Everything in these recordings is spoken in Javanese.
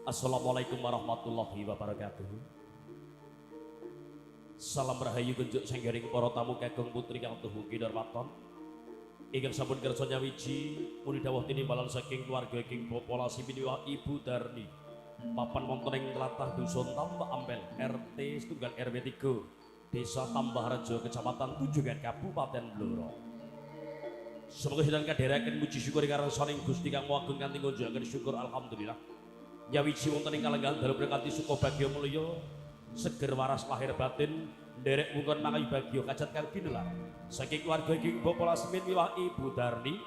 Assalamualaikum warahmatullahi wabarakatuh. Salam rahayu genjuk sanggaring para tamu kagem putri kang tuhu kinurmatan. Ingkang sampun kersa nyawiji muni dawuh tinimbalan saking keluarga ing Bapa Lasminiwah Ibu Darni. Papan wonten ing tlatah Dusun Tambak Ampel, RT setunggal RW 3, Desa Tambahrejo, Kecamatan Tunjungan, Kabupaten Blora. Semoga sedang kadheraken muji syukur ngarsaning Gusti Kang Agung kanthi ngunjukaken syukur alhamdulillah. Nyawiji wonten ing kalenggahan dalem kanthi suka bagya mulya, seger waras lahir batin, nderek mungkon mangayu bagya kajat kang binelar. Saking keluarga ing Bapa Lasminiwah Ibu Darni,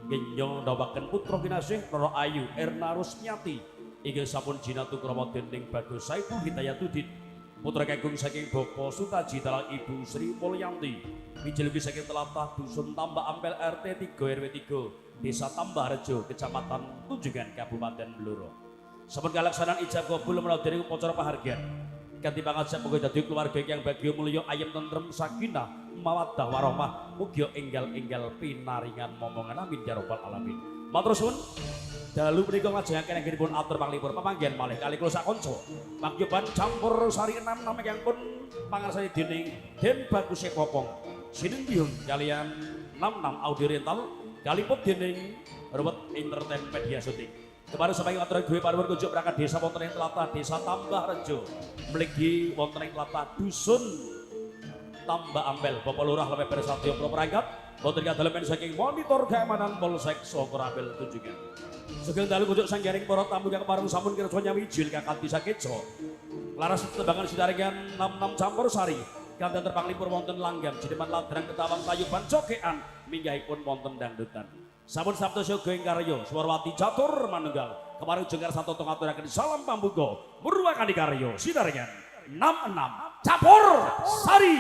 nggih ndawaken putra kinasih Rara Ayu Erna Rusmiati inggih sampun jinatu krama dening Bagus Saipul Hidayatuddin. Putra kagum saking Bapa Sutaji dalang Ibu Sri Mulyanti. Mijelugi saking tlatah Dusun Tambak Ampel RT 3 RW 3, Desa Tambahrejo, Kecamatan Tunjungan, Kabupaten Blora. Sampun kalaksanan ijab kabul menawi dening upacara pahargyan. Kanthi pangajap mugi dadi keluarga yang bagya mulya ayem tentrem sakinah mawaddah warahmah mugi enggal-enggal pinaringan momongan amin ya rabbal alamin. Matur suwun. Dalu menika ngajengaken anggenipun atur panglipur pamanggihan malih kali kula sak kanca. Pagyoban campur sari 6 ingkang pun pangarsani dening Den Bagus Popong. Sinenggiun kalian 66 audio rental kalipun dening Ruwet Entertainment Media Syuting. Kemarin sampai atur gue paruwur kunjuk berangkat desa wonten ing tlatah Desa Tambahrejo. Mligi wonten ing tlatah Dusun Tambak Ampel. Bapak Lurah Lepe Persatyo Pro Perangkat wonten ing dalem saking monitor keamanan Polsek Sokorabel Tunjungan. Sugeng dalu kunjuk sanggaring para tamu kang pareng sampun kersa nyawiji kanthi sakeca. Laras tebangan sinaringan 66 campur sari. Kanthi terpanglipur wonten langgam jineman ladrang ketawang tayuban jogean minggahipun wonten dangdutan. Sampun sabda syoga ing karya Swarwati catur manunggal. Kemarin jengar satu tong aturaken salam pambuka murwakani karya sinaringan 66 campur sari.